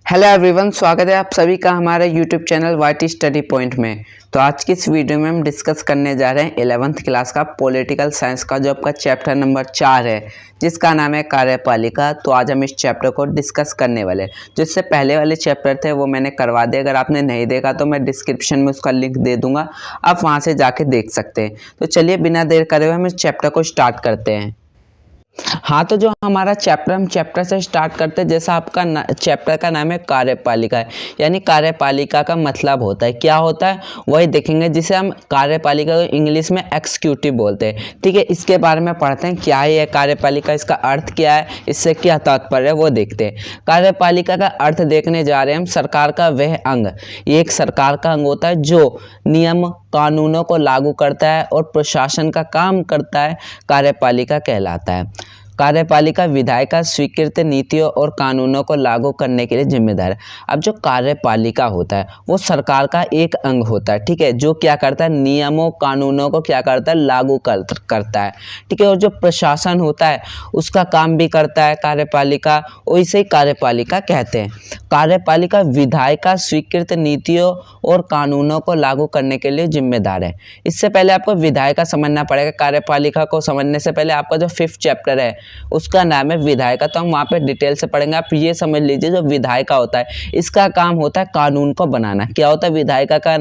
Hello everyone, स्वागत है आप सभी का हमारे YouTube channel YT study point में। तो आज की इस वीडियो में हम डिस्कस करने जा रहे हैं 11th क्लास का पॉलिटिकल साइंस का जो आपका चैप्टर नंबर 4 है, जिसका नाम है कार्यपालिका। तो आज हम इस चैप्टर को डिस्कस करने वाले हैं। जो इससे पहले वाले चैप्टर थे वो मैंने करवा दिए, अगर आपने नहीं देखा तो मैं डिस्क्रिप्शन में उसका लिंक दे दूंगा, आप वहाँ से जाके देख सकते हैं। तो चलिए बिना देर करे हुए हम इस चैप्टर को स्टार्ट करते हैं। हाँ, तो जो हमारा चैप्टर हम चैप्टर से स्टार्ट करते हैं। जैसा आपका चैप्टर का नाम है कार्यपालिका है, यानी कार्यपालिका का मतलब होता है क्या होता है वही देखेंगे, जिसे हम कार्यपालिका को इंग्लिश में एग्जीक्यूटिव बोलते हैं। ठीक है, इसके बारे में पढ़ते हैं क्या है यह कार्यपालिका, इसका अर्थ क्या है, इससे क्या तात्पर्य है वो देखते हैं। कार्यपालिका का अर्थ देखने जा रहे हैं हम। सरकार का वह अंग, ये एक सरकार का अंग होता है जो नियम कानूनों को लागू करता है और प्रशासन का काम करता है, कार्यपालिका कहलाता है। कार्यपालिका विधायिका स्वीकृत नीतियों और कानूनों को लागू करने के लिए जिम्मेदार है। अब जो कार्यपालिका होता है वो सरकार का एक अंग होता है, ठीक है, जो क्या करता है, नियमों कानूनों को क्या करता है, लागू करता है। ठीक है, और जो प्रशासन होता है उसका काम भी करता है कार्यपालिका, और इसे कार्यपालिका कहते हैं। कार्यपालिका विधायिका स्वीकृत नीतियों और कानूनों को लागू करने के लिए जिम्मेदार है। इससे पहले आपको विधायिका समझना पड़ेगा। कार्यपालिका को समझने से पहले आपका जो 5th चैप्टर है उसका नाम है विधायिका, तो हम वहाँ पे डिटेल से पढ़ेंगे। आप ये समझ लीजिए, जो विधायिका होता है इसका काम होता है कानून को बनाना। क्या होता है विधायिका का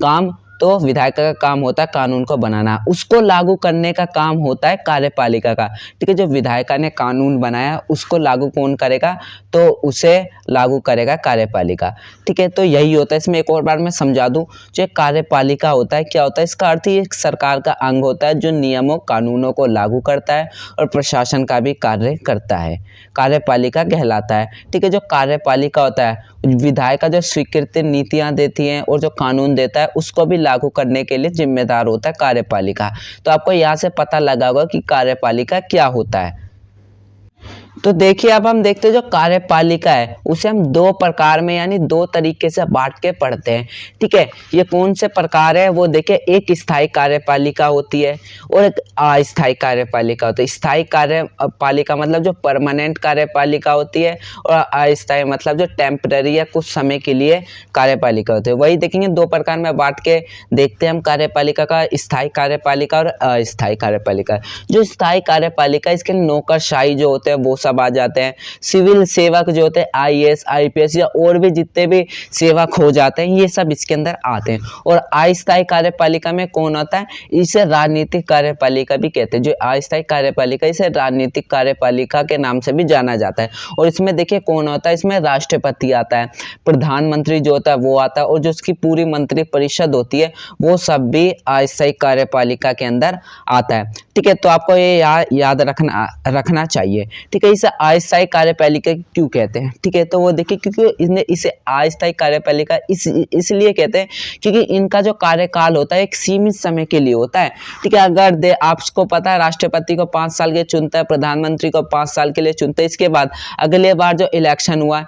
काम, तो विधायिका का काम होता है कानून को बनाना, उसको लागू करने का काम होता है कार्यपालिका का। ठीक है, जो विधायिका ने कानून बनाया उसको लागू कौन करेगा, तो उसे लागू करेगा कार्यपालिका। ठीक है, तो यही होता है। इसमें एक और बार मैं समझा दूं, जो कार्यपालिका होता है क्या होता है, इसका अर्थ ये सरकार का अंग होता है जो नियमों कानूनों को लागू करता है और प्रशासन का भी कार्य करता है, कार्यपालिका कहलाता है। ठीक है, जो कार्यपालिका होता है विधायिका जो स्वीकृत नीतियां देती हैं और जो कानून देता है उसको भी लागू करने के लिए जिम्मेदार होता है कार्यपालिका। तो आपको यहाँ से पता लगा होगा कि कार्यपालिका क्या होता है। तो देखिए, अब हम देखते हैं जो कार्यपालिका है उसे हम 2 प्रकार में यानी 2 तरीके से बांट के पढ़ते हैं। ठीक है, ये कौन से प्रकार है वो देखिए। एक स्थायी कार्यपालिका होती है और एक अस्थायी कार्यपालिका होती है। स्थायी कार्यपालिका मतलब जो परमानेंट कार्यपालिका होती है, और अस्थायी मतलब जो टेम्पररी या कुछ समय के लिए कार्यपालिका होती है। वही देखेंगे 2 प्रकार में बांट के देखते हैं हम कार्यपालिका का, स्थायी कार्यपालिका और अस्थायी कार्यपालिका। जो स्थायी कार्यपालिका, इसके नौकरशाही जो होते हैं वो सब आ जाते हैं। सिविल सेवक जो होते हैं आईएएस आईपीएस या और भी जितने भी सेवक हो जाते हैं ये सब इसके अंदर आते हैं। और अस्थायी कार्यपालिका में कौन आता है, इसे राजनीतिक कार्यपालिका भी कहते हैं। जो अस्थायी कार्यपालिका इसे राजनीतिक कार्यपालिका के नाम से भी जाना जाता है। और इसमें देखिए कौन होता है, इसमें राष्ट्रपति आता है, प्रधानमंत्री जो होता है वो आता है, और जो उसकी पूरी मंत्री परिषद होती है वो सब भी अस्थायी कार्यपालिका के अंदर आता है। ठीक है, तो आपको ये याद रखना चाहिए। ठीक है, इसे अस्थायी कार्यपालिका क्यों कहते हैं। ठीक है, तो वो देखिए क्योंकि इसे अस्थायी कार्यपालिका इसलिए कहते हैं क्योंकि इनका जो कार्यकाल होता है एक सीमित समय के लिए होता है। ठीक है, अगर आपको पता है राष्ट्रपति को 5 साल के चुनता है, प्रधानमंत्री को 5 साल के लिए चुनता है, इसके बाद अगले बार जो इलेक्शन हुआ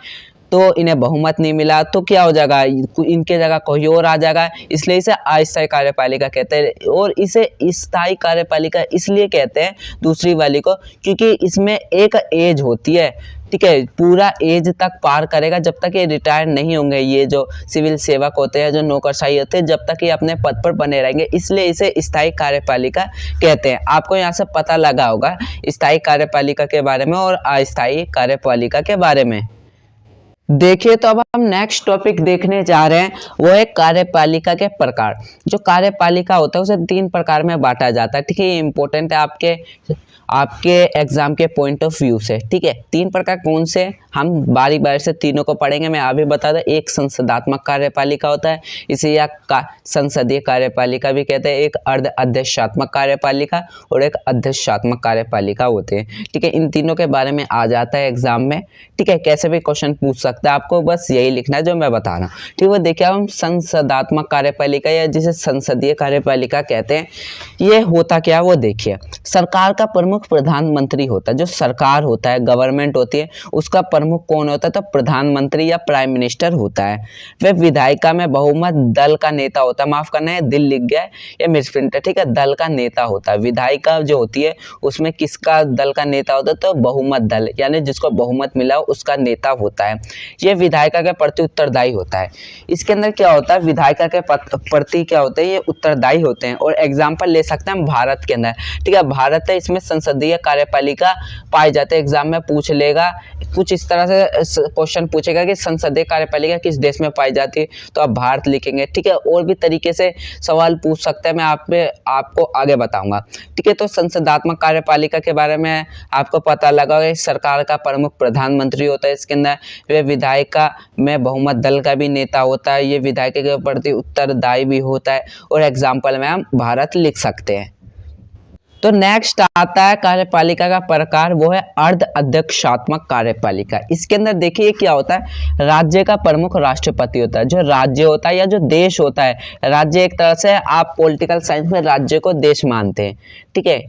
तो इन्हें बहुमत नहीं मिला तो क्या हो जाएगा, इनके जगह कोई और आ जाएगा, इसलिए इसे अस्थायी कार्यपालिका कहते हैं। और इसे स्थायी कार्यपालिका इसलिए कहते हैं दूसरी वाली को क्योंकि इसमें एक एज होती है। ठीक है, पूरा एज तक पार करेगा जब तक ये रिटायर नहीं होंगे। ये जो सिविल सेवक होते हैं, जो नौकरशाही होते हैं, जब तक ये अपने पद पर बने रहेंगे, इसलिए इसे स्थायी कार्यपालिका कहते हैं। आपको यहाँ से पता लगा होगा स्थायी कार्यपालिका के बारे में और अस्थायी कार्यपालिका के बारे में। देखिए, तो अब हम नेक्स्ट टॉपिक देखने जा रहे हैं, वो है कार्यपालिका के प्रकार। जो कार्यपालिका होता है उसे 3 प्रकार में बांटा जाता है। ठीक है, ये इंपॉर्टेंट है आपके एग्जाम के पॉइंट ऑफ व्यू से। ठीक है, 3 प्रकार कौन से, हम बारी बारी से तीनों को पढ़ेंगे। मैं अभी बता दूं, एक संसदात्मक कार्यपालिका होता है, इसे या संसदीय कार्यपालिका भी कहते हैं। एक अर्ध अध्यक्षात्मक कार्यपालिका और एक अध्यक्षात्मक कार्यपालिका होते हैं। ठीक है, इन तीनों के बारे में आ जाता है एग्जाम में। ठीक है, कैसे भी क्वेश्चन पूछ सकता है आपको, बस यही यही लिखना है जो मैं बता रहा हूँ। ठीक है, देखिए अब हम संसदात्मक कार्यपालिका या जिसे संसदीय कार्यपालिका कहते हैं, ये होता क्या है वो देखिए। सरकार का प्रमुख प्रधानमंत्री होता है, जो सरकार होता है, गवर्नमेंट होती है, उसका प्रमुख कौन होता है? तो प्रधानमंत्री या प्राइम मिनिस्टर होता है। वह विधायिका में बहुमत दल का नेता होता है, माफ करना है दिल लिख गया या मिसप्रिंट है, ठीक है, दल का नेता होता है। विधायिका जो होती है उसमें किसका दल का नेता होता है? तो बहुमत दल, यानी जिसको बहुमत मिला हो उसका नेता होता है। ये विधायिका के प्रति उत्तरदायी होता है। इसके अंदर क्या होता है, विधायिका के प्रति क्या होते हैं, ये उत्तरदायी होते हैं। और एग्जाम्पल ले सकते हैं हम भारत के अंदर, ठीक है, भारत है, इसमें संसदीय कार्यपालिका पाई जाती है। एग्जाम में पूछ लेगा कुछ इस तरह से क्वेश्चन पूछेगा कि संसदीय कार्यपालिका किस देश में पाई जाती है, तो आप भारत लिखेंगे। ठीक है, और भी तरीके से सवाल पूछ सकते हैं, मैं आपको आगे बताऊंगा। ठीक है, तो संसदात्मक कार्यपालिका के बारे में आपको पता लगा कि सरकार का प्रमुख प्रधानमंत्री होता है, इसके अंदर वे विधायिका में बहुमत दल का भी नेता होता है, ये विधायिका के प्रति उत्तरदायी भी होता है, और एग्जाम्पल में हम भारत लिख सकते हैं। तो नेक्स्ट आता है कार्यपालिका का प्रकार, वो है अर्ध अध्यक्षात्मक कार्यपालिका। इसके अंदर देखिए क्या होता है, राज्य का प्रमुख राष्ट्रपति होता है। जो राज्य होता है या जो देश होता है, राज्य एक तरह से आप पॉलिटिकल साइंस में राज्य को देश मानते हैं। ठीक है,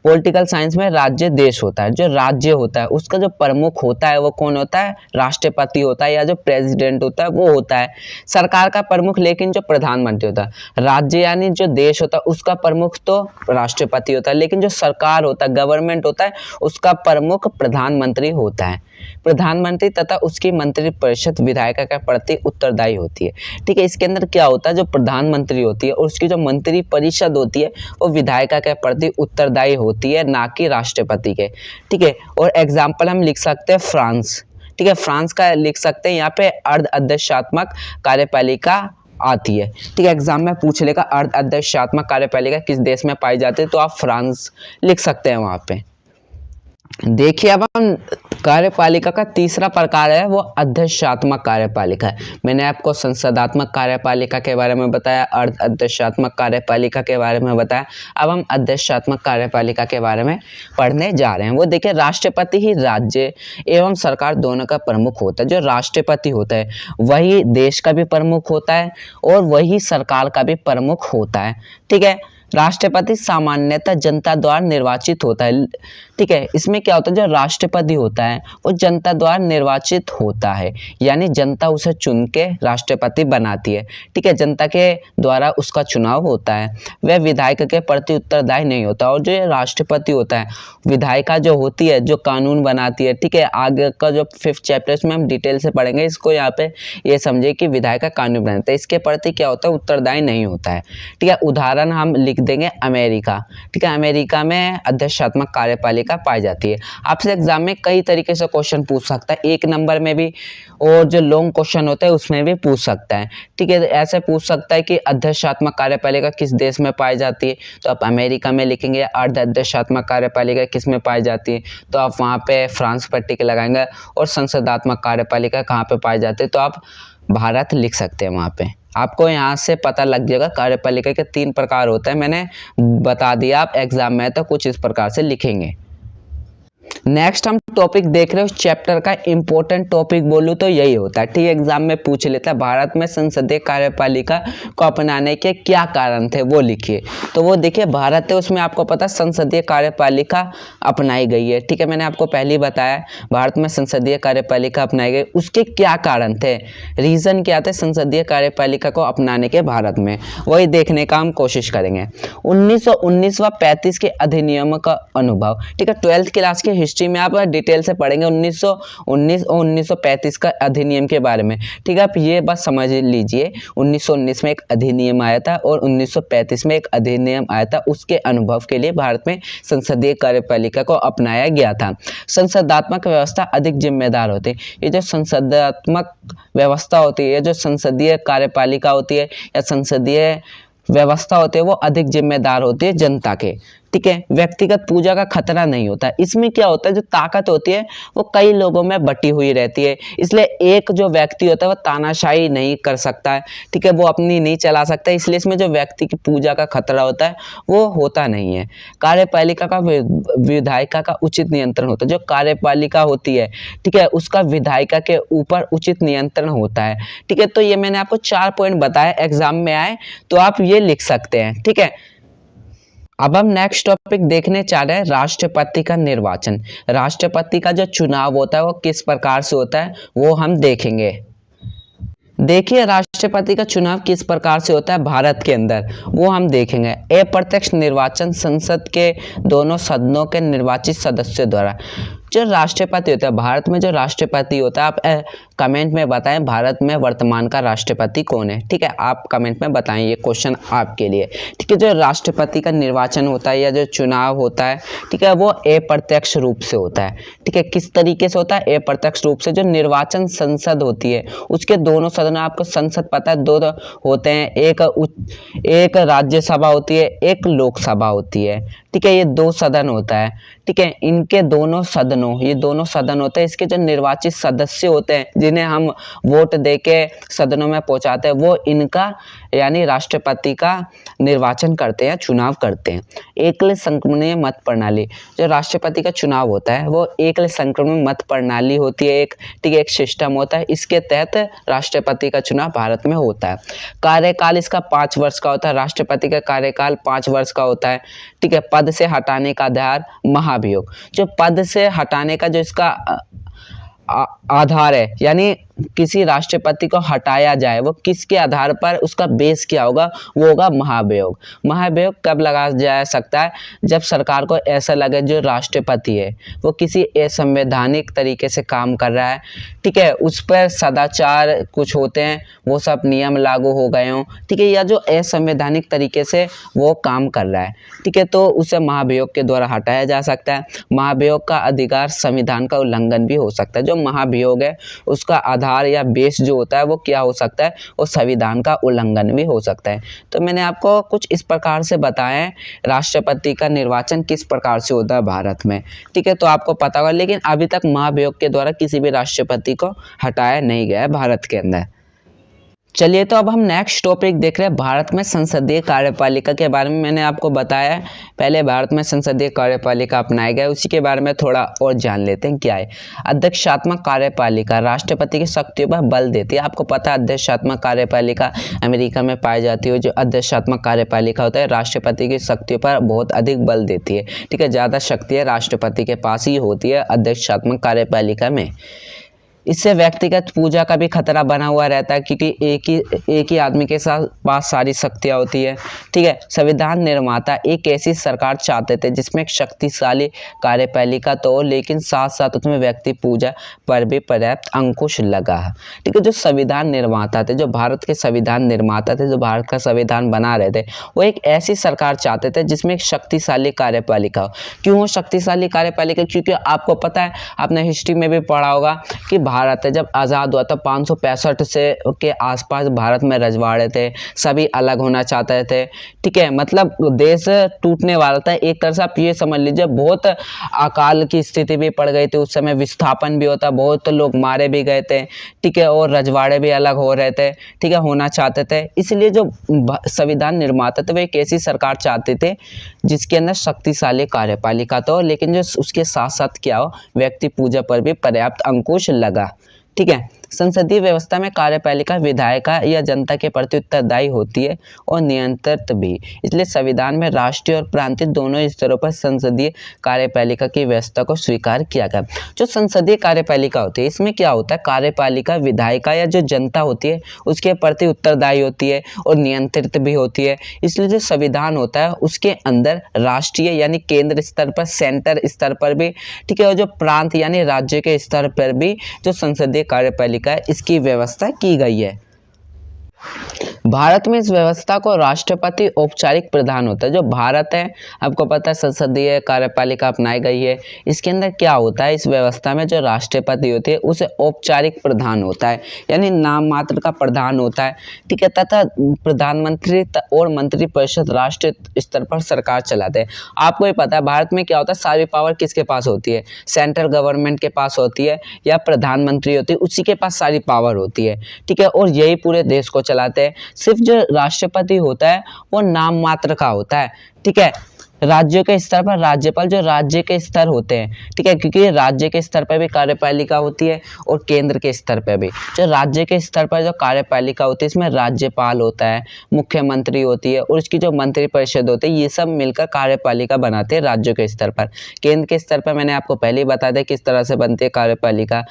पॉलिटिकल साइंस में राज्य देश होता है। जो राज्य होता है उसका जो प्रमुख होता है वो कौन होता है? राष्ट्रपति होता है, या जो प्रेसिडेंट होता है वो होता है। सरकार का प्रमुख लेकिन जो प्रधानमंत्री होता है। राज्य यानी जो देश होता है उसका प्रमुख तो राष्ट्रपति होता है, लेकिन जो सरकार होता है, गवर्नमेंट होता है, उसका प्रमुख प्रधानमंत्री होता है। प्रधानमंत्री तथा उसकी मंत्रिपरिषद विधायिका के प्रति उत्तरदायी होती है। ठीक है, इसके अंदर क्या होता है, जो प्रधानमंत्री होती है और उसकी जो मंत्रिपरिषद होती है वो विधायिका के प्रति उत्तरदायी होती है, ना कि राष्ट्रपति के। ठीक है, और एग्जाम्पल हम लिख सकते हैं फ्रांस। ठीक है, फ्रांस का लिख सकते हैं, यहाँ पे अर्ध अध्यक्षात्मक कार्यपालिका आती है। ठीक है, एग्जाम में पूछ लेगा अर्ध अध्यक्षात्मक कार्यपालिका किस देश में पाई जाती है, तो आप फ्रांस लिख सकते हैं वहां पे। देखिए अब हम कार्यपालिका का तीसरा प्रकार है, वो अध्यक्षात्मक कार्यपालिका है। मैंने आपको संसदात्मक कार्यपालिका के बारे में बताया, अर्ध अध्यक्षात्मक कार्यपालिका के बारे में बताया। अब हम अध्यक्षात्मक कार्यपालिका के बारे में पढ़ने जा रहे हैं। वो देखिए, राष्ट्रपति ही राज्य एवं सरकार दोनों का प्रमुख होता है। जो राष्ट्रपति होता है वही देश का भी प्रमुख होता है और वही सरकार का भी प्रमुख होता है। ठीक है, राष्ट्रपति सामान्यतः जनता द्वारा निर्वाचित होता है। ठीक है, इसमें क्या होता है, जो राष्ट्रपति होता है वो जनता द्वारा निर्वाचित होता है, यानी जनता उसे चुन के राष्ट्रपति बनाती है। ठीक है, जनता के द्वारा उसका चुनाव होता है। वह विधायिका के प्रति उत्तरदायी नहीं होता। और जो राष्ट्रपति होता है, विधायिका जो होती है जो कानून बनाती है। ठीक है, आगे का जो 5th चैप्टर में हम डिटेल से पढ़ेंगे, इसको यहाँ पे ये समझे कि विधायिका कानून बनाता है, इसके प्रति क्या होता है, उत्तरदायी नहीं होता है। ठीक है, उदाहरण हम लिख देंगे अमेरिका। ठीक है, अमेरिका में अध्यक्षात्मक कार्यपालिका पाई जाती है। आपसे एग्जाम में कई तरीके से क्वेश्चन पूछ सकता है, 1 नंबर में भी और जो लॉन्ग क्वेश्चन होते हैं उसमें भी पूछ सकता है। ठीक है, ऐसे पूछ सकता है कि अध्यक्षात्मक कार्यपालिका किस देश में पाई जाती है, तो आप अमेरिका में लिखेंगे। अर्ध अध्यक्षात्मक कार्यपालिका किस में पाई जाती है, तो आप वहाँ पे फ्रांस पर टिक लगाएंगे। और संसदात्मक कार्यपालिका कहाँ पे पाई जाती है, तो आप भारत लिख सकते हैं। वहाँ पे आपको यहाँ से पता लग जाएगा कार्यपालिका के 3 प्रकार होते हैं, मैंने बता दिया। आप एग्जाम में तो कुछ इस प्रकार से लिखेंगे। नेक्स्ट हम टॉपिक देख रहे हो, चैप्टर का इंपॉर्टेंट टॉपिक बोलूँ तो यही होता है। ठीक है, एग्जाम में पूछ लेता है भारत में संसदीय कार्यपालिका को अपनाने के क्या कारण थे, वो लिखिए। तो वो देखिए, भारत है उसमें आपको पता संसदीय कार्यपालिका अपनाई गई है। ठीक है, मैंने आपको पहले ही बताया भारत में संसदीय कार्यपालिका अपनाई गई, उसके क्या कारण थे, रीजन क्या थे संसदीय कार्यपालिका को अपनाने के भारत में, वही देखने का हम कोशिश करेंगे। 1919 व 35 के अधिनियम का अनुभव। ठीक है, 12th क्लास के हिस्ट्री में आप डिटेल से पढ़ेंगे 1919 और 1935 का अधिनियम के बारे में। ठीक है, आप ये बस समझ लीजिए, 1919 में एक अधिनियम आया था और 1935 में एक अधिनियम आया था, उसके अनुभव के लिए भारत में संसदीय कार्यपालिका को अपनाया गया था। संसदात्मक व्यवस्था अधिक जिम्मेदार होती है। ये जो संसदात्मक व्यवस्था होती है, जो संसदीय कार्यपालिका होती है या संसदीय व्यवस्था होती है, वो अधिक जिम्मेदार होती है जनता के। ठीक है, व्यक्तिगत पूजा का खतरा नहीं होता। इसमें क्या होता है, जो ताकत होती है वो कई लोगों में बटी हुई रहती है, इसलिए एक जो व्यक्ति होता है वो तानाशाही नहीं कर सकता है, ठीक है, वो अपनी नहीं चला सकता, इसलिए इसमें जो व्यक्ति की पूजा का खतरा होता है वो होता नहीं है। कार्यपालिका का विधायिका का उचित नियंत्रण होता है। जो कार्यपालिका होती है, ठीक है, उसका विधायिका के ऊपर उचित नियंत्रण होता है, ठीक है। तो ये मैंने आपको 4 पॉइंट बताए, एग्जाम में आए तो आप ये लिख सकते हैं, ठीक है। अब हम नेक्स्ट टॉपिक देखने चाह रहे हैं राष्ट्रपति का निर्वाचन। राष्ट्रपति का जो चुनाव होता है वो किस प्रकार से होता है वो हम देखेंगे। देखिए, राष्ट्रपति का चुनाव किस प्रकार से होता है भारत के अंदर, वो हम देखेंगे। अप्रत्यक्ष निर्वाचन, संसद के दोनों सदनों के निर्वाचित सदस्यों द्वारा। जो राष्ट्रपति होता है भारत में, जो राष्ट्रपति होता है, आप कमेंट में बताएं भारत में वर्तमान का राष्ट्रपति कौन है, ठीक है, आप कमेंट में बताएं, ये क्वेश्चन आपके लिए, ठीक है। जो राष्ट्रपति का निर्वाचन होता है या जो चुनाव होता है, ठीक है, वो अप्रत्यक्ष रूप से होता है, ठीक है। किस तरीके से होता है? अप्रत्यक्ष रूप से। जो निर्वाचन संसद होती है उसके दोनों सदन, आपको संसद पता है, दो होते हैं, एक राज्यसभा होती है, एक लोकसभा होती है, ठीक है, ये 2 सदन होता है, ठीक है। इनके दोनों सदनों, ये दोनों सदन होते हैं, इसके जो निर्वाचित सदस्य होते हैं जिन्हें हम वोट देके सदनों में पहुंचाते हैं, वो इनका यानी राष्ट्रपति का निर्वाचन करते हैं, चुनाव करते हैं। एकल संक्रमणीय मत प्रणाली, जो राष्ट्रपति का चुनाव होता है वो एकल संक्रमण मत प्रणाली होती है, एक, ठीक है, एक सिस्टम होता है, इसके तहत राष्ट्रपति का चुनाव भारत में होता है। कार्यकाल इसका 5 वर्ष का होता है, राष्ट्रपति का कार्यकाल 5 वर्ष का होता है, ठीक है। पद से हटाने का आधार महाभियोग। जो पद से हटाने का जो इसका आधार है, यानी किसी राष्ट्रपति को हटाया जाए वो किसके आधार पर, उसका बेस क्या होगा, वो होगा महाभियोग। महाभियोग कब लगाया जा सकता है? जब सरकार को ऐसा लगे जो राष्ट्रपति है वो किसी असंवैधानिक तरीके से काम कर रहा है, ठीक है, उस पर सदाचार कुछ होते हैं, वो सब नियम लागू हो गए हों, ठीक है, या जो असंवैधानिक तरीके से वो काम कर रहा है, ठीक है, तो उसे महाभियोग के द्वारा हटाया जा सकता है। महाभियोग का अधिकार संविधान का उल्लंघन भी हो सकता है। जो महाभियोग है उसका आधार या बेस जो होता है वो क्या हो सकता है, वो संविधान का उल्लंघन भी हो सकता है। तो मैंने आपको कुछ इस प्रकार से बताया है राष्ट्रपति का निर्वाचन किस प्रकार से होता है भारत में, ठीक है, तो आपको पता होगा। लेकिन अभी तक महाभियोग के द्वारा किसी भी राष्ट्रपति को हटाया नहीं गया है भारत के अंदर। चलिए, तो अब हम नेक्स्ट टॉपिक देख रहे हैं भारत में संसदीय कार्यपालिका के बारे में। मैंने आपको बताया है पहले भारत में संसदीय कार्यपालिका अपनाया गया, उसी के बारे में थोड़ा और जान लेते हैं क्या है। अध्यक्षात्मक कार्यपालिका राष्ट्रपति की शक्तियों पर बल देती है। आपको पता है अध्यक्षात्मक कार्यपालिका अमेरिका में पाई जाती है। जो अध्यक्षात्मक कार्यपालिका होता है राष्ट्रपति की शक्तियों पर बहुत अधिक बल देती है, ठीक है, ज़्यादा शक्तियाँ राष्ट्रपति के पास ही होती है अध्यक्षात्मक कार्यपालिका में। इससे व्यक्तिगत पूजा का भी खतरा बना हुआ रहता है, क्योंकि एक ही आदमी के साथ पास सारी शक्तियाँ होती है, ठीक है। संविधान निर्माता एक ऐसी सरकार चाहते थे जिसमें एक शक्तिशाली कार्यपालिका तो हो, लेकिन साथ साथ उसमें व्यक्ति पूजा पर भी पर्याप्त अंकुश लगा है, ठीक है। जो संविधान निर्माता थे, जो भारत के संविधान निर्माता थे, जो भारत का संविधान बना रहे थे, वो एक ऐसी सरकार चाहते थे जिसमें एक शक्तिशाली कार्यपालिका हो। क्यों शक्तिशाली कार्यपालिका? क्योंकि आपको पता है, आपने हिस्ट्री में भी पढ़ा होगा कि भारत है जब आज़ाद हुआ था 565 से के आसपास भारत में रजवाड़े थे, सभी अलग होना चाहते थे, ठीक है, मतलब देश टूटने वाला था। एक तरह से आप ये समझ लीजिए बहुत अकाल की स्थिति भी पड़ गई थी उस समय, विस्थापन भी होता, बहुत लोग मारे भी गए थे, ठीक है, और रजवाड़े भी अलग हो रहे थे, ठीक है, होना चाहते थे। इसलिए जो संविधान निर्माता थे वो एक ऐसी सरकार चाहते थे जिसके अंदर शक्तिशाली कार्यपालिका तो, लेकिन जो उसके साथ साथ क्या हो, व्यक्ति पूजा पर भी पर्याप्त अंकुश लगा, ठीक है। संसदीय व्यवस्था में कार्यपालिका विधायिका या जनता के प्रति उत्तरदायी होती है और नियंत्रित भी। इसलिए संविधान में राष्ट्रीय और प्रांतीय दोनों स्तरों पर संसदीय कार्यपालिका की व्यवस्था को स्वीकार किया गया। जो संसदीय कार्यपालिका होती है इसमें क्या होता है, कार्यपालिका विधायिका या जो जनता होती है उसके प्रति उत्तरदायी होती है और नियंत्रित भी होती है। इसलिए जो संविधान होता है उसके अंदर राष्ट्रीय यानी केंद्र स्तर पर, सेंटर स्तर पर भी, ठीक है, और जो प्रांत यानी राज्य के स्तर पर भी जो संसदीय कार्यपालिका है इसकी व्यवस्था की गई है। भारत में इस व्यवस्था को राष्ट्रपति औपचारिक प्रधान होता है। जो भारत है, आपको पता है संसदीय कार्यपालिका अपनाई गई है। इसके अंदर क्या होता है, इस व्यवस्था में जो राष्ट्रपति होती है उसे औपचारिक प्रधान होता है, यानी नाम मात्र का प्रधान होता है, ठीक है। तथा प्रधानमंत्री और मंत्रिपरिषद राष्ट्रीय स्तर पर सरकार चलाते हैं। आपको ये पता है भारत में क्या होता है, सारी पावर किसके पास होती है, सेंट्रल गवर्नमेंट के पास होती है या प्रधानमंत्री होती है, उसी के पास सारी पावर होती है, ठीक है। और यही पूरे देश को चलाते हैं। सिर्फ जो राष्ट्रपति होता है वो नाम मात्र का होता है, ठीक है। राज्यों के स्तर पर राज्यपाल जो राज्य के स्तर होते हैं, ठीक है, क्योंकि राज्य के स्तर पर भी कार्यपालिका होती है और केंद्र के स्तर पर भी। जो राज्य के स्तर पर जो कार्यपालिका होती है इसमें राज्यपाल होता है, मुख्यमंत्री होती है और इसकी जो मंत्रिपरिषद होती है, ये सब मिलकर कार्यपालिका बनाते हैं राज्यों के स्तर पर। केंद्र के स्तर पर मैंने आपको पहले ही बता दिया किस तरह से बनती है कार्यपालिका।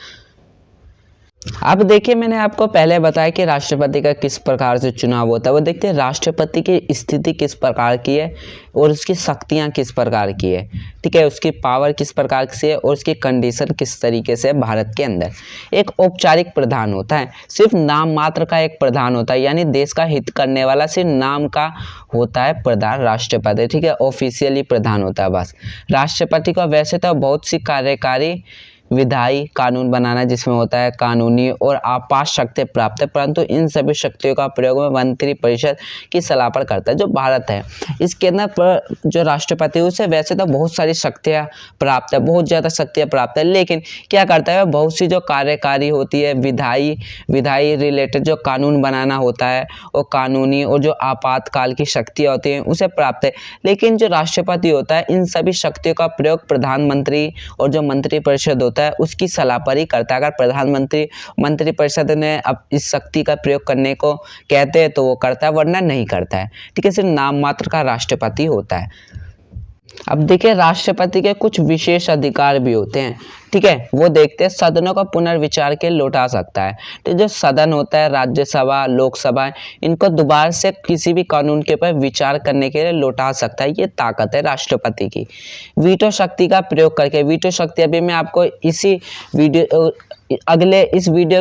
अब देखिए, मैंने आपको पहले बताया कि राष्ट्रपति का किस प्रकार से चुनाव होता है। वो देखते हैं राष्ट्रपति की स्थिति किस प्रकार की है और उसकी शक्तियां किस प्रकार की है, ठीक है, उसकी पावर किस प्रकार से है और उसकी कंडीशन किस तरीके से है। भारत के अंदर एक औपचारिक प्रधान होता है, सिर्फ नाम मात्र का एक प्रधान होता है, यानी देश का हित करने वाला सिर्फ नाम का होता है प्रधान राष्ट्रपति, ठीक है, ऑफिशियली प्रधान होता है बस। राष्ट्रपति को वैसे तो बहुत सी कार्यकारी विधायी कानून बनाना जिसमें होता है कानूनी और आपात शक्ति प्राप्त है, परंतु इन सभी शक्तियों का प्रयोग में मंत्रिपरिषद की सलाह पर करता है। जो भारत है इसके अंदर पर जो राष्ट्रपति उसे वैसे तो बहुत सारी शक्तियां प्राप्त है, बहुत ज़्यादा शक्तियां प्राप्त है, लेकिन क्या करता है बहुत सी जो कार्यकारी होती है विधायी रिलेटेड जो कानून बनाना होता है और कानूनी और जो आपातकाल की शक्तियाँ होती हैं उसे प्राप्त है। लेकिन जो राष्ट्रपति होता है इन सभी शक्तियों का प्रयोग प्रधानमंत्री और जो मंत्रिपरिषद होता है उसकी सलाह पर ही करता है। अगर मंत्रिपरिषद ने अब इस शक्ति का प्रयोग करने को कहते हैं तो वो करता है, वरना नहीं करता है, ठीक है। सिर्फ नाम मात्र का राष्ट्रपति होता है। अब देखिए, राष्ट्रपति के कुछ विशेष अधिकार भी होते हैं, ठीक है, वो देखते हैं। सदनों का पुनर्विचार के लौटा सकता है, तो जो सदन होता है राज्यसभा लोकसभा, इनको दोबारा से किसी भी कानून के ऊपर विचार करने के लिए लौटा सकता है, ये ताकत है राष्ट्रपति की। वीटो शक्ति का प्रयोग करके, वीटो शक्ति अभी मैं आपको इस वीडियो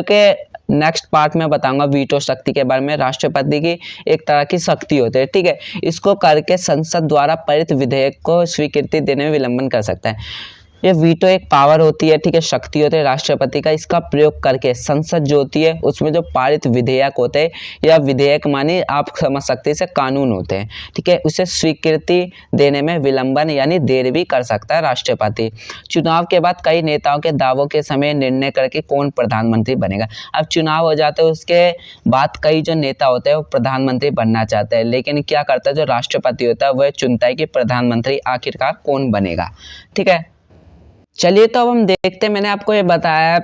के नेक्स्ट पार्ट में बताऊंगा वीटो शक्ति के बारे में। राष्ट्रपति की एक तरह की शक्ति होती है, ठीक है, इसको करके संसद द्वारा पारित विधेयक को स्वीकृति देने में विलंबन कर सकता है। ये वीटो एक पावर होती है, ठीक है, शक्ति होती है राष्ट्रपति का। इसका प्रयोग करके संसद जो होती है उसमें जो पारित विधेयक होते हैं, या विधेयक माने आप समझ सकते हैं इसे कानून होते हैं, ठीक है, उसे स्वीकृति देने में विलंबन यानी देर भी कर सकता है राष्ट्रपति। चुनाव के बाद कई नेताओं के दावों के समय निर्णय करके कौन प्रधानमंत्री बनेगा। अब चुनाव हो जाते हैं, उसके बाद कई जो नेता होते हैं वो प्रधानमंत्री बनना चाहते हैं, लेकिन क्या करता है जो राष्ट्रपति होता है वह चुनता है कि प्रधानमंत्री आखिरकार कौन बनेगा, ठीक है। चलिए, तो अब हम देखते हैं। मैंने आपको ये बताया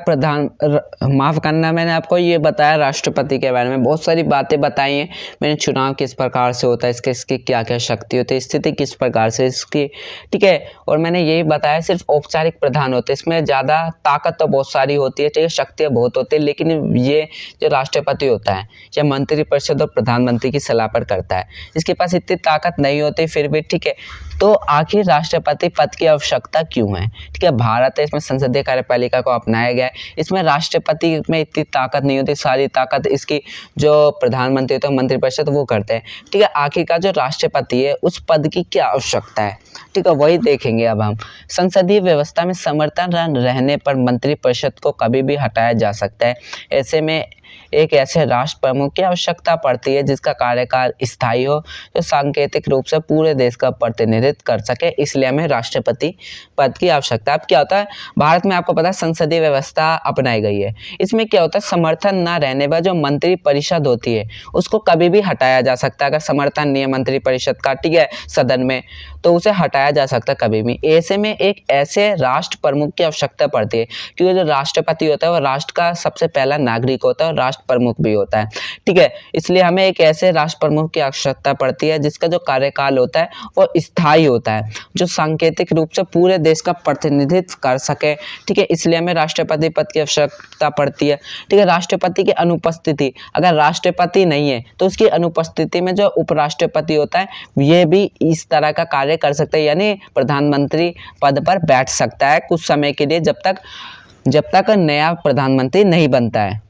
मैंने आपको ये बताया राष्ट्रपति के बारे में, बहुत सारी बातें बताई हैं मैंने। चुनाव किस प्रकार से होता है, इसकी क्या क्या शक्ति होती है, स्थिति किस प्रकार से इसकी, ठीक है। और मैंने यही बताया सिर्फ औपचारिक प्रधान होते हैं, इसमें ज़्यादा ताकत तो बहुत सारी होती है, ठीक है, शक्तियाँ बहुत होती है, लेकिन ये जो राष्ट्रपति होता है या मंत्रिपरिषद और प्रधानमंत्री की सलाह पर करता है, इसके पास इतनी ताकत नहीं होती फिर भी, ठीक है। तो आखिर राष्ट्रपति पद की आवश्यकता क्यों है, ठीक है। भारत है, इसमें संसदीय कार्यपालिका को अपनाया गया है, इसमें राष्ट्रपति में इतनी ताकत नहीं होती, सारी ताकत इसकी जो प्रधानमंत्री तो मंत्रिपरिषद वो करते हैं, ठीक है। आखिरकार जो राष्ट्रपति है उस पद की क्या आवश्यकता है, ठीक है, वही देखेंगे अब हम। संसदीय व्यवस्था में समर्थन रहने पर मंत्रिपरिषद को कभी भी हटाया जा सकता है। ऐसे में एक ऐसे राष्ट्र प्रमुख की आवश्यकता पड़ती है जिसका कार्यकाल स्थायी हो, जो सांकेतिक रूप से पूरे देश का प्रतिनिधित्व कर सके, इसलिए हमें राष्ट्रपति पद की आवश्यकता। अब क्या होता है, भारत में आपको पता है संसदीय व्यवस्था अपनाई गई है। इसमें क्या होता है, समर्थन ना रहने पर जो मंत्रिपरिषद होती है उसको कभी भी हटाया जा सकता है। अगर समर्थन नहीं है मंत्रिपरिषद का, ठीक है, सदन में, तो उसे हटाया जा सकता है कभी भी। ऐसे में एक ऐसे राष्ट्र प्रमुख की आवश्यकता पड़ती है, क्योंकि जो राष्ट्रपति होता है वो राष्ट्र का सबसे पहला नागरिक होता है और राष्ट्र प्रमुख भी होता है, ठीक है। इसलिए हमें एक ऐसे राष्ट्र प्रमुख की आवश्यकता पड़ती है जिसका जो कार्यकाल होता है वो स्थायी होता है, जो सांकेतिक रूप से पूरे देश का प्रतिनिधित्व कर सके, ठीक है। इसलिए हमें राष्ट्रपति पद की आवश्यकता पड़ती है, ठीक है। राष्ट्रपति की अनुपस्थिति, अगर राष्ट्रपति नहीं है तो उसकी अनुपस्थिति में जो उपराष्ट्रपति होता है ये भी इस तरह का कार्य कर सकता है, यानी प्रधानमंत्री पद पर बैठ सकता है कुछ समय के लिए, जब तक नया प्रधानमंत्री नहीं बनता है।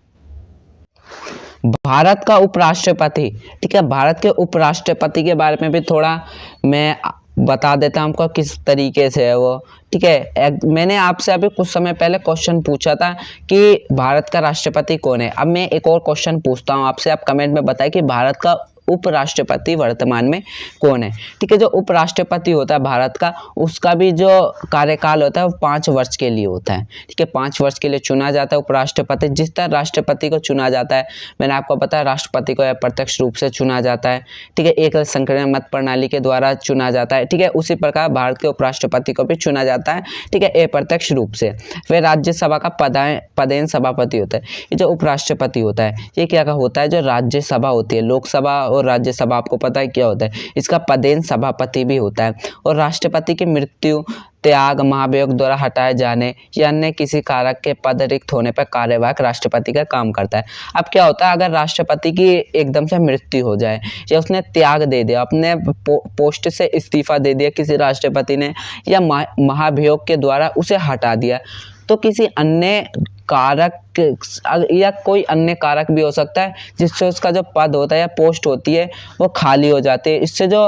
भारत का उपराष्ट्रपति, ठीक है, भारत के उपराष्ट्रपति के बारे में भी थोड़ा मैं बता देता हूँ आपको किस तरीके से है वो, ठीक है। मैंने आपसे अभी कुछ समय पहले क्वेश्चन पूछा था कि भारत का राष्ट्रपति कौन है। अब मैं एक और क्वेश्चन पूछता हूँ आपसे, आप कमेंट में बताएं कि भारत का उपराष्ट्रपति वर्तमान में कौन है, ठीक है। जो उपराष्ट्रपति होता है भारत का, उसका भी जो कार्यकाल होता है वो 5 वर्ष के लिए होता है, ठीक है। 5 वर्ष के लिए चुना जाता है उपराष्ट्रपति। जिस तरह राष्ट्रपति को चुना जाता है, मैंने आपको बताया राष्ट्रपति को अप्रत्यक्ष रूप से चुना जाता है, ठीक है, एक संकीर्ण मत प्रणाली के द्वारा चुना जाता है, ठीक है। उसी प्रकार भारत के उपराष्ट्रपति को भी चुना जाता है, ठीक है, अप्रत्यक्ष रूप से। फिर राज्यसभा का पदेन सभापति होता है। ये जो उपराष्ट्रपति होता है ये क्या होता है, जो राज्यसभा होती है, लोकसभा और राज्यसभा आपको पता है क्या होता है, इसका पदेन सभापति भी होता है। और राष्ट्रपति की मृत्यु, त्याग, महाभियोग द्वारा हटाए जाने या अन्य किसी कारक के पद रिक्त होने पर कार्यवाहक राष्ट्रपति का काम करता है। अब क्या होता है, अगर राष्ट्रपति की एकदम से मृत्यु हो जाए या उसने त्याग दे दिया, अपने पोस्ट से इस्तीफा दे दिया किसी राष्ट्रपति ने, या महाभियोग के द्वारा उसे हटा दिया, तो किसी अन्य कारक या कोई अन्य कारक भी हो सकता है जिससे उसका जो पद होता है या पोस्ट होती है वो खाली हो जाती है। इससे जो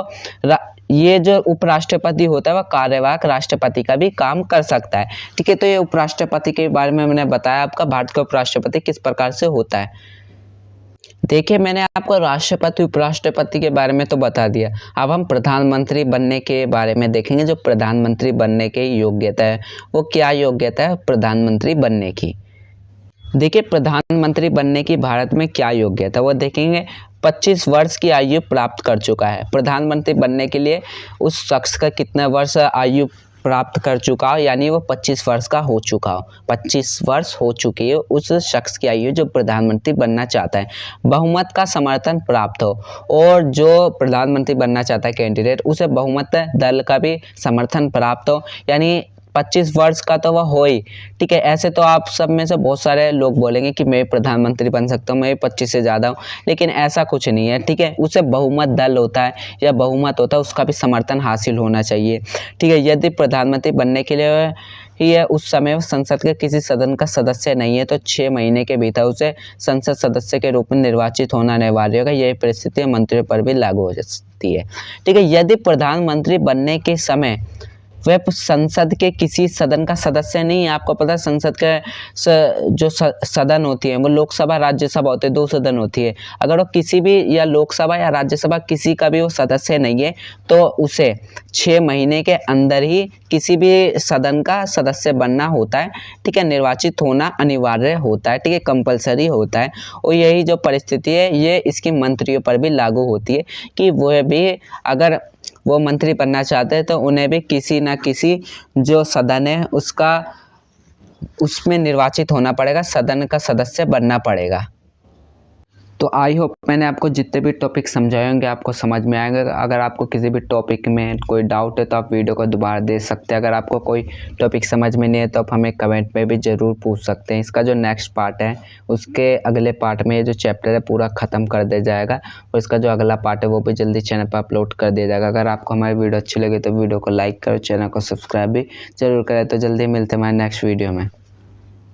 ये जो उपराष्ट्रपति होता है वह कार्यवाहक राष्ट्रपति का भी काम कर सकता है, ठीक है। तो ये उपराष्ट्रपति के बारे में मैंने बताया आपका भारत का उपराष्ट्रपति किस प्रकार से होता है। देखिए, मैंने आपको राष्ट्रपति उपराष्ट्रपति के बारे में तो बता दिया। अब हम प्रधानमंत्री बनने के बारे में देखेंगे। जो प्रधानमंत्री बनने की योग्यता है, वो क्या योग्यता है प्रधानमंत्री बनने की। देखिए, प्रधानमंत्री बनने की भारत में क्या योग्यता, वो देखेंगे। 25 वर्ष की आयु प्राप्त कर चुका है। प्रधानमंत्री बनने के लिए उस शख्स का कितना वर्ष आयु प्राप्त कर चुका हो, यानी वो 25 वर्ष का हो चुका हो, 25 वर्ष हो चुकी है उस शख्स की आयु जो प्रधानमंत्री बनना चाहता है। बहुमत का समर्थन प्राप्त हो, और जो प्रधानमंत्री बनना चाहता है कैंडिडेट, उसे बहुमत दल का भी समर्थन प्राप्त हो, यानी 25 वर्ष का तो वह हो ही, ठीक है। ऐसे तो आप सब में से बहुत सारे लोग बोलेंगे कि मैं प्रधानमंत्री बन सकता हूँ, मैं 25 से ज़्यादा हूँ, लेकिन ऐसा कुछ नहीं है, ठीक है। उसे बहुमत दल होता है या बहुमत होता है, उसका भी समर्थन हासिल होना चाहिए, ठीक है। यदि प्रधानमंत्री बनने के लिए ये उस समय संसद के किसी सदन का सदस्य नहीं है तो 6 महीने के भीतर उसे संसद सदस्य के रूप में निर्वाचित होना अनिवार्य होगा। यही परिस्थिति मंत्रियों पर भी लागू हो सकती है, ठीक है। यदि प्रधानमंत्री बनने के समय वह संसद के किसी सदन का सदस्य नहीं है, आपको पता है संसद के जो सदन होती है वो लोकसभा राज्यसभा होते हैं, 2 सदन होती है। अगर वो किसी भी या लोकसभा या राज्यसभा किसी का भी वो सदस्य नहीं है तो उसे 6 महीने के अंदर ही किसी भी सदन का सदस्य बनना होता है, ठीक है। निर्वाचित होना अनिवार्य होता है, ठीक है, कंपलसरी होता है। और यही जो परिस्थिति है ये इसकी मंत्रियों पर भी लागू होती है कि वह भी अगर वो मंत्री बनना चाहते हैं तो उन्हें भी किसी ना किसी जो सदन है उसमें निर्वाचित होना पड़ेगा, सदन का सदस्य बनना पड़ेगा। तो आई होप मैंने आपको जितने भी टॉपिक समझाए होंगे आपको समझ में आएंगे। अगर आपको किसी भी टॉपिक में कोई डाउट है तो आप वीडियो को दोबारा देख सकते हैं। अगर आपको कोई टॉपिक समझ में नहीं है तो आप हमें कमेंट में भी ज़रूर पूछ सकते हैं। इसका जो नेक्स्ट पार्ट है उसके अगले पार्ट में ये जो चैप्टर है पूरा ख़त्म कर दिया जाएगा, और इसका जो अगला पार्ट है वो भी जल्दी चैनल पर अपलोड कर दिया जाएगा। अगर आपको हमारी वीडियो अच्छी लगी तो वीडियो को लाइक करो, चैनल को सब्सक्राइब भी जरूर करें। तो जल्दी मिलते हैं हमारे नेक्स्ट वीडियो में।